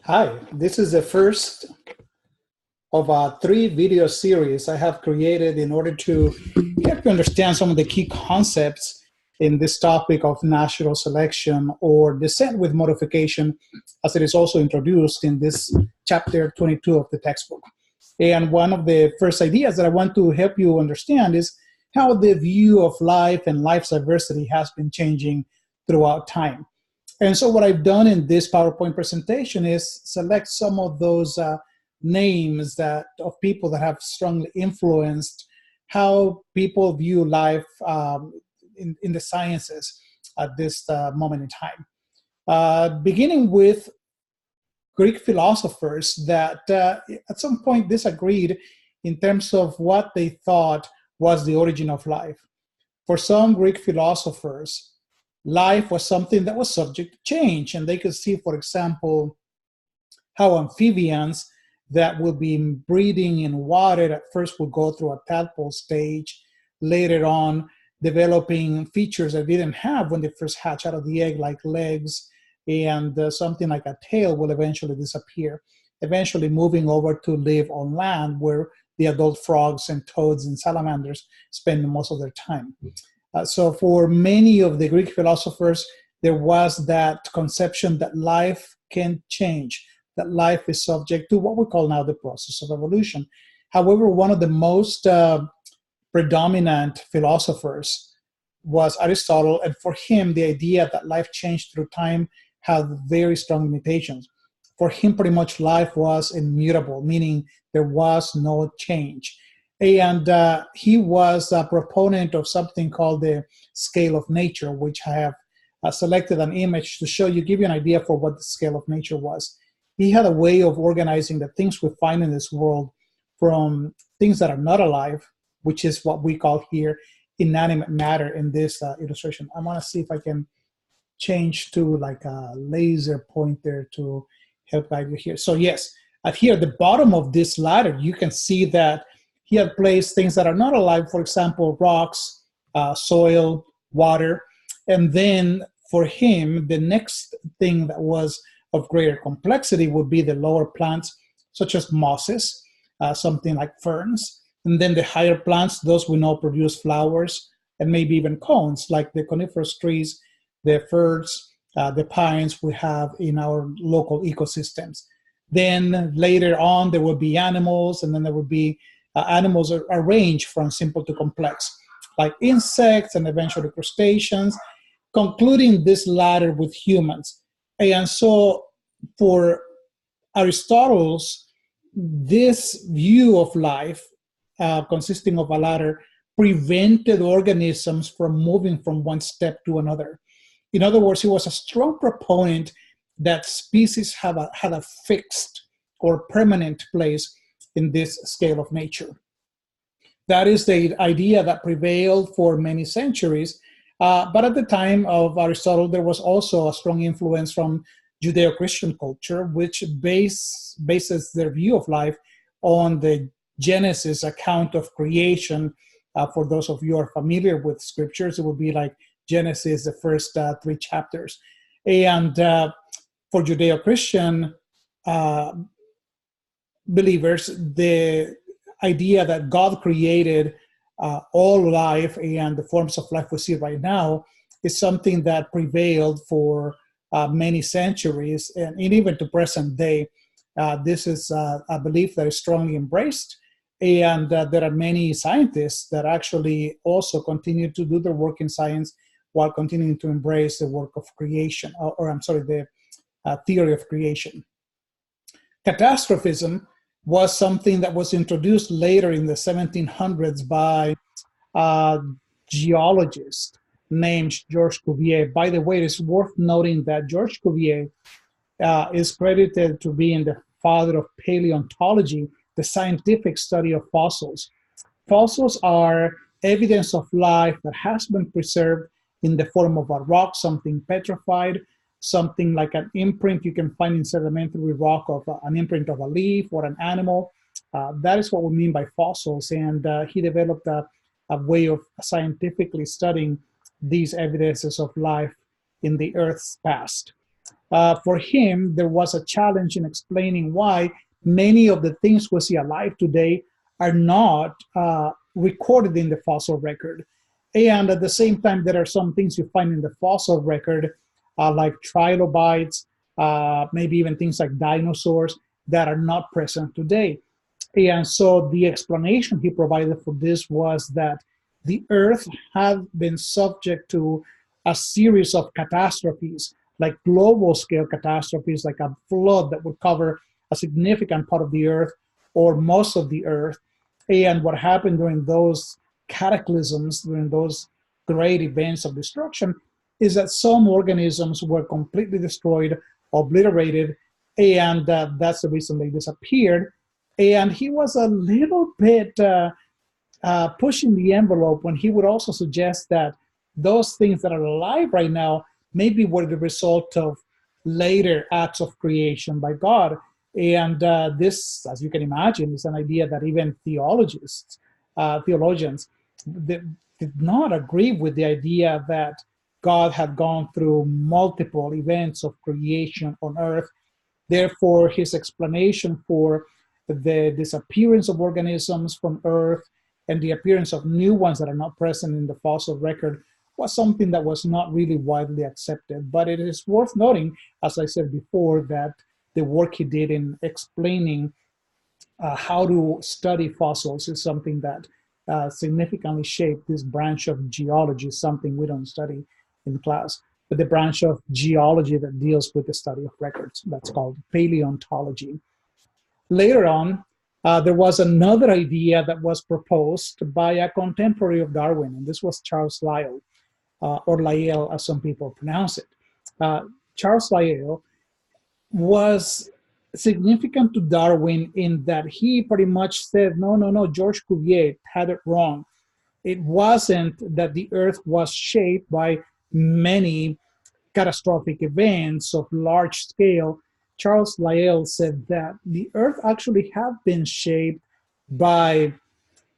Hi, this is the first of a three video series I have created in order to help you understand some of the key concepts in this topic of natural selection or descent with modification, as it is also introduced in this chapter 22 of the textbook. And one of the first ideas that I want to help you understand is how the view of life and life's diversity has been changing throughout time. And so what I've done in this PowerPoint presentation is select some of those names of people that have strongly influenced how people view life in the sciences at this moment in time. Beginning with Greek philosophers that at some point disagreed in terms of what they thought was the origin of life. For some Greek philosophers, life was something that was subject to change, and they could see, for example, how amphibians that will be breeding in water at first will go through a tadpole stage, later on developing features that they didn't have when they first hatch out of the egg, like legs, and something like a tail will eventually disappear, eventually moving over to live on land where the adult frogs and toads and salamanders spend most of their time. So for many of the Greek philosophers, there was that conception that life can change, that life is subject to what we call now the process of evolution. However, one of the most predominant philosophers was Aristotle, and for him, the idea that life changed through time had very strong limitations. For him, pretty much life was immutable, meaning there was no change. And he was a proponent of something called the scale of nature, which I have selected an image to show you, give you an idea for what the scale of nature was. He had a way of organizing the things we find in this world from things that are not alive, which is what we call here inanimate matter in this illustration. I want to see if I can change to like a laser pointer to help guide you here. So yes, here at the bottom of this ladder, you can see that he had placed things that are not alive, for example, rocks, soil, water. And then for him, the next thing that was of greater complexity would be the lower plants, such as mosses, something like ferns. And then the higher plants, those we know produce flowers and maybe even cones, like the coniferous trees, the firs, the pines we have in our local ecosystems. Then later on, there would be animals, and then there would be animals are arranged from simple to complex, like insects and eventually crustaceans, concluding this ladder with humans. And so for Aristotle's, this view of life, consisting of a ladder, prevented organisms from moving from one step to another. In other words, he was a strong proponent that species had a fixed or permanent place in this scale of nature. That is the idea that prevailed for many centuries. But at the time of Aristotle, there was also a strong influence from Judeo-Christian culture, which bases their view of life on the Genesis account of creation. For those of you who are familiar with scriptures, it would be like Genesis, the first three chapters. And for Judeo-Christian believers, the idea that God created all life and the forms of life we see right now is something that prevailed for many centuries, and even to present day. This is a belief that is strongly embraced, and there are many scientists that actually also continue to do their work in science while continuing to embrace the work of creation, the theory of creation. Catastrophism was something that was introduced later in the 1700s by a geologist named Georges Cuvier. By the way, it is worth noting that Georges Cuvier is credited to being the father of paleontology, the scientific study of fossils. Fossils are evidence of life that has been preserved in the form of a rock, something petrified, something like an imprint you can find in sedimentary rock of an imprint of a leaf or an animal. That is what we mean by fossils. And he developed a way of scientifically studying these evidences of life in the Earth's past. For him, there was a challenge in explaining why many of the things we see alive today are not recorded in the fossil record. And at the same time, there are some things you find in the fossil record, like trilobites, maybe even things like dinosaurs that are not present today. And so the explanation he provided for this was that the Earth had been subject to a series of catastrophes, like global scale catastrophes, like a flood that would cover a significant part of the Earth or most of the Earth. And what happened during those cataclysms, during those great events of destruction, is that some organisms were completely destroyed, obliterated, and that's the reason they disappeared. And he was a little bit pushing the envelope when he would also suggest that those things that are alive right now maybe were the result of later acts of creation by God. And this, as you can imagine, is an idea that even theologians did not agree with the idea that God had gone through multiple events of creation on earth. Therefore, his explanation for the disappearance of organisms from Earth and the appearance of new ones that are not present in the fossil record was something that was not really widely accepted. But it is worth noting, as I said before, that the work he did in explaining how to study fossils is something that significantly shaped this branch of geology, something we don't study in class, but the branch of geology that deals with the study of records. That's called paleontology. Later on, there was another idea that was proposed by a contemporary of Darwin, and this was Charles Lyell, or Lyell as some people pronounce it. Charles Lyell was significant to Darwin in that he pretty much said, no, George Cuvier had it wrong. It wasn't that the Earth was shaped by many catastrophic events of large scale. Charles Lyell said that the Earth actually had been shaped by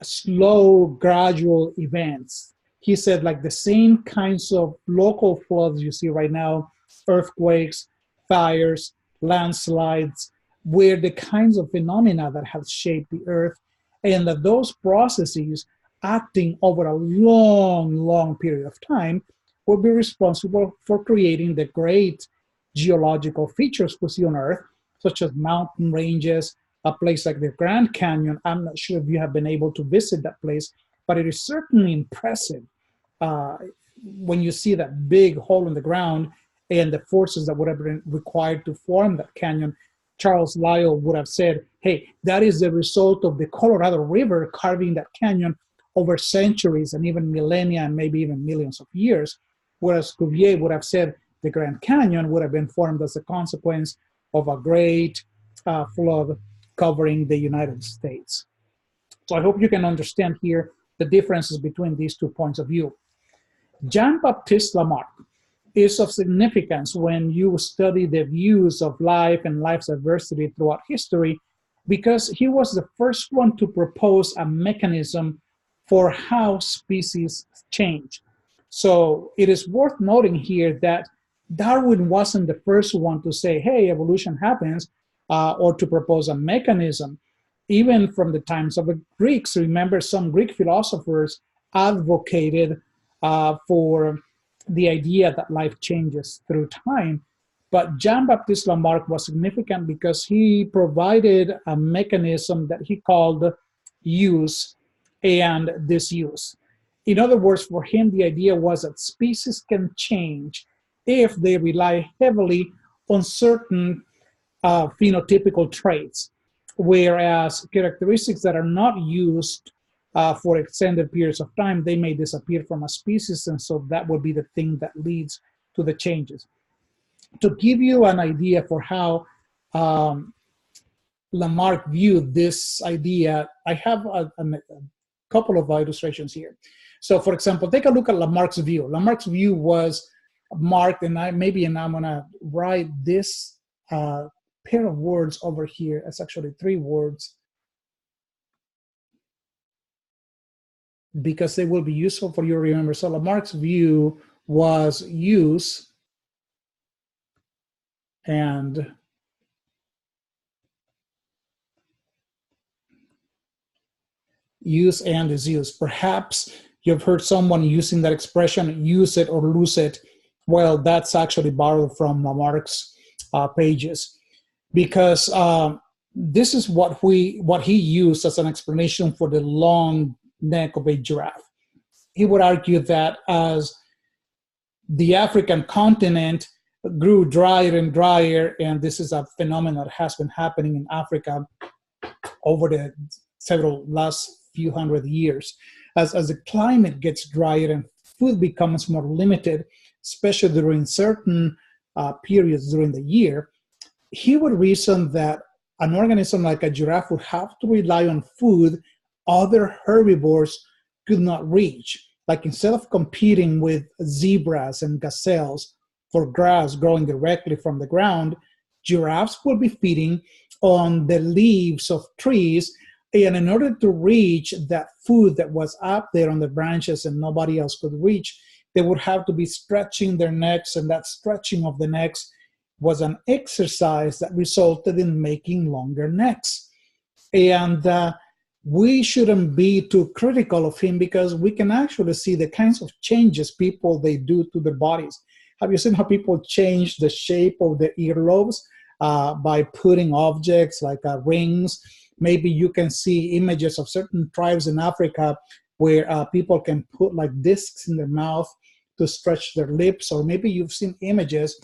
slow, gradual events. He said, like the same kinds of local floods you see right now, earthquakes, fires, landslides, were the kinds of phenomena that have shaped the Earth, and that those processes acting over a long, long period of time will be responsible for creating the great geological features we see on Earth, such as mountain ranges, a place like the Grand Canyon. I'm not sure if you have been able to visit that place, but it is certainly impressive when you see that big hole in the ground and the forces that would have been required to form that canyon. Charles Lyell would have said, hey, that is the result of the Colorado River carving that canyon over centuries and even millennia and maybe even millions of years. Whereas Cuvier would have said the Grand Canyon would have been formed as a consequence of a great flood covering the United States. So I hope you can understand here the differences between these 2 points of view. Jean-Baptiste Lamarck is of significance when you study the views of life and life's adversity throughout history, because he was the first one to propose a mechanism for how species change. So it is worth noting here that Darwin wasn't the first one to say, hey, evolution happens, or to propose a mechanism. Even from the times of the Greeks, remember some Greek philosophers advocated for the idea that life changes through time. But Jean-Baptiste Lamarck was significant because he provided a mechanism that he called use and disuse. In other words, for him, the idea was that species can change if they rely heavily on certain phenotypical traits, whereas characteristics that are not used for extended periods of time, they may disappear from a species, and so that would be the thing that leads to the changes. To give you an idea for how Lamarck viewed this idea, I have a couple of illustrations here. So for example, take a look at Lamarck's view. Lamarck's view was marked, and I'm gonna write this pair of words over here. It's actually 3 words, because they will be useful for you to remember. So Lamarck's view was use and use and is used. Perhaps you've heard someone using that expression, use it or lose it. Well, that's actually borrowed from Marx's pages, because this is what he used as an explanation for the long neck of a giraffe. He would argue that as the African continent grew drier and drier, and this is a phenomenon that has been happening in Africa over the several last few hundred years. As the climate gets drier and food becomes more limited, especially during certain periods during the year, he would reason that an organism like a giraffe would have to rely on food other herbivores could not reach. Like, instead of competing with zebras and gazelles for grass growing directly from the ground, giraffes would be feeding on the leaves of trees. And in order to reach that food that was up there on the branches and nobody else could reach, they would have to be stretching their necks, and that stretching of the necks was an exercise that resulted in making longer necks. And we shouldn't be too critical of him, because we can actually see the kinds of changes they do to their bodies. Have you seen how people change the shape of their earlobes by putting objects like rings? Maybe you can see images of certain tribes in Africa where people can put like discs in their mouth to stretch their lips, or maybe you've seen images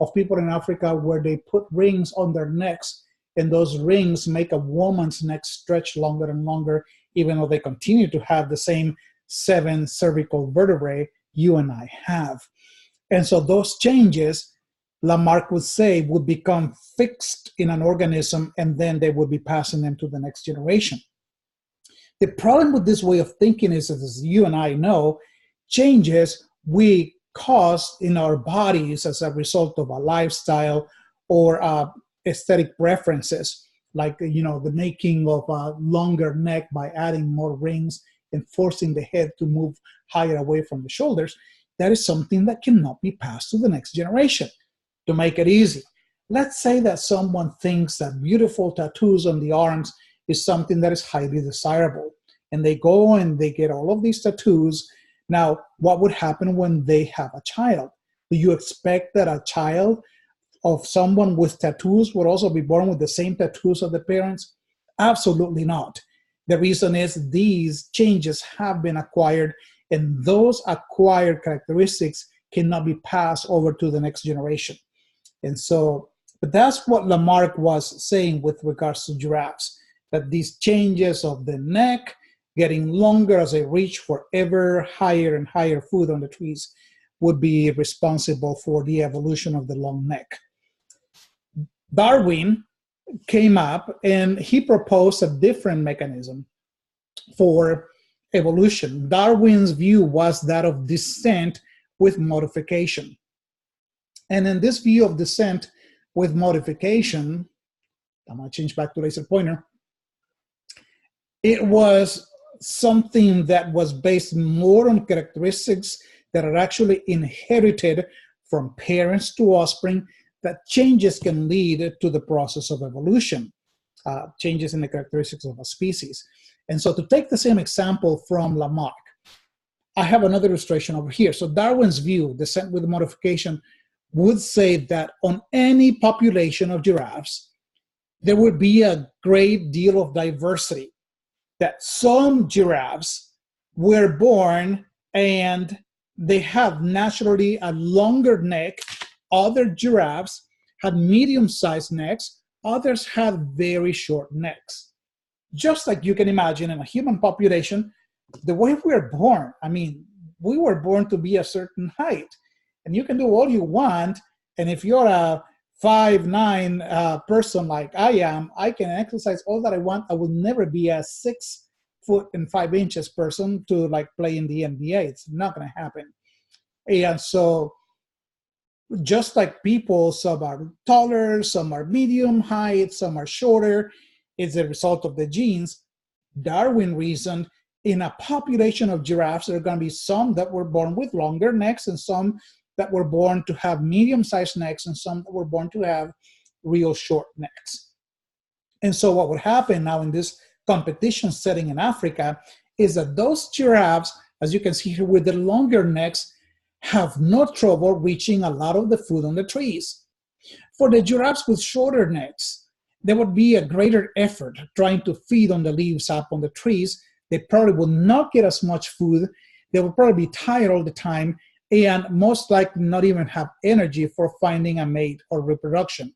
of people in Africa where they put rings on their necks, and those rings make a woman's neck stretch longer and longer, even though they continue to have the same 7 cervical vertebrae you and I have. And so those changes, Lamarck would say, would become fixed in an organism, and then they would be passing them to the next generation. The problem with this way of thinking is, as you and I know, changes we cause in our bodies as a result of a lifestyle or aesthetic preferences, like the making of a longer neck by adding more rings and forcing the head to move higher away from the shoulders. That is something that cannot be passed to the next generation. To make it easy, let's say that someone thinks that beautiful tattoos on the arms is something that is highly desirable, and they go and they get all of these tattoos. Now, what would happen when they have a child? Do you expect that a child of someone with tattoos would also be born with the same tattoos of the parents? Absolutely not. The reason is these changes have been acquired, and those acquired characteristics cannot be passed over to the next generation. And so, but that's what Lamarck was saying with regards to giraffes, that these changes of the neck getting longer as they reach for ever higher and higher food on the trees would be responsible for the evolution of the long neck. Darwin came up and he proposed a different mechanism for evolution. Darwin's view was that of descent with modification. And in this view of descent with modification, I'm going to change back to laser pointer, it was something that was based more on characteristics that are actually inherited from parents to offspring, that changes can lead to the process of evolution, changes in the characteristics of a species. And so, to take the same example from Lamarck, I have another illustration over here. So Darwin's view, descent with modification, would say that on any population of giraffes, there would be a great deal of diversity, that some giraffes were born and they have naturally a longer neck. Other giraffes had medium-sized necks. Others had very short necks. Just like you can imagine in a human population, the way we were born, I mean, we were born to be a certain height. And you can do all you want. And if you're a 5'9" person like I am, I can exercise all that I want. I will never be a 6 foot and 5 inches person to like play in the NBA. It's not going to happen. And so just like people, some are taller, some are medium height, some are shorter. It's a result of the genes. Darwin reasoned in a population of giraffes, there are going to be some that were born with longer necks and some that were born to have medium-sized necks and some that were born to have real short necks. And so what would happen now in this competition setting in Africa is that those giraffes, as you can see here with the longer necks, have no trouble reaching a lot of the food on the trees. For the giraffes with shorter necks, there would be a greater effort trying to feed on the leaves up on the trees. They probably will not get as much food. They will probably be tired all the time and most likely not even have energy for finding a mate or reproduction.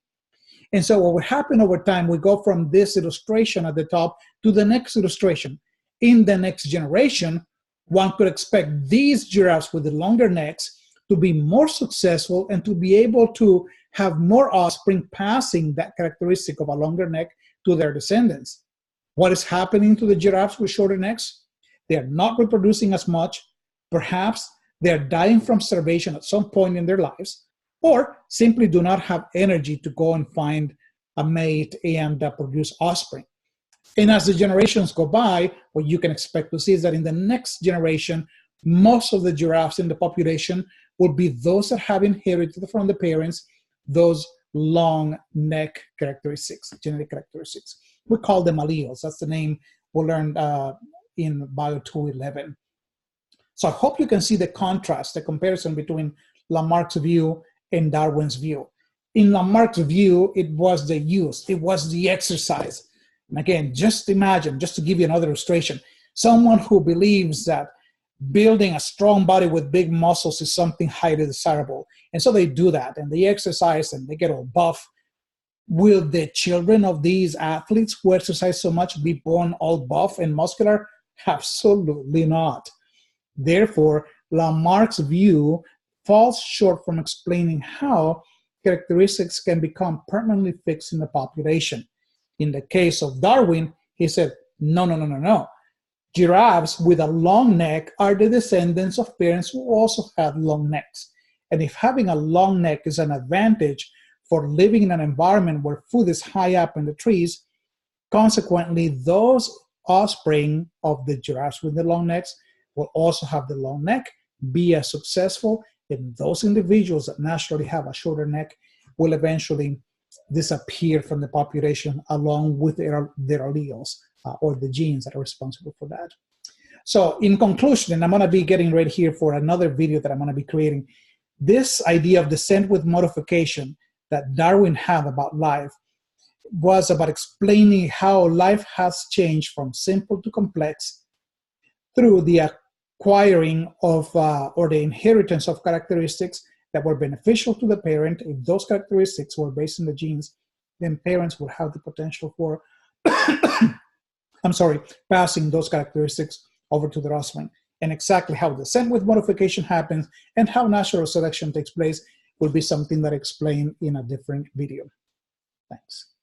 And so what would happen over time, we go from this illustration at the top to the next illustration. In the next generation, one could expect these giraffes with the longer necks to be more successful and to be able to have more offspring passing that characteristic of a longer neck to their descendants. What is happening to the giraffes with shorter necks? They are not reproducing as much. Perhaps they are dying from starvation at some point in their lives, or simply do not have energy to go and find a mate and produce offspring. And as the generations go by, what you can expect to see is that in the next generation, most of the giraffes in the population will be those that have inherited from the parents those long neck characteristics, genetic characteristics. We call them alleles. That's the name we learned in Bio 211. So I hope you can see the contrast, the comparison between Marx's view and Darwin's view. In Marx's view, it was the use, it was the exercise. And again, just imagine, just to give you another illustration, someone who believes that building a strong body with big muscles is something highly desirable. And so they do that, and they exercise, and they get all buff. Will the children of these athletes who exercise so much be born all buff and muscular? Absolutely not. Therefore, Lamarck's view falls short from explaining how characteristics can become permanently fixed in the population. In the case of Darwin, he said, no. Giraffes with a long neck are the descendants of parents who also had long necks. And if having a long neck is an advantage for living in an environment where food is high up in the trees, consequently, those offspring of the giraffes with the long necks will also have the long neck, be as successful, and those individuals that naturally have a shorter neck will eventually disappear from the population along with their alleles or the genes that are responsible for that. So in conclusion, and I'm going to be getting ready here for another video that I'm going to be creating, this idea of descent with modification that Darwin had about life was about explaining how life has changed from simple to complex through the acquiring of or the inheritance of characteristics that were beneficial to the parent. If those characteristics were based on the genes, then parents would have the potential for passing those characteristics over to their offspring. And exactly how descent with modification happens and how natural selection takes place will be something that I explain in a different video. Thanks.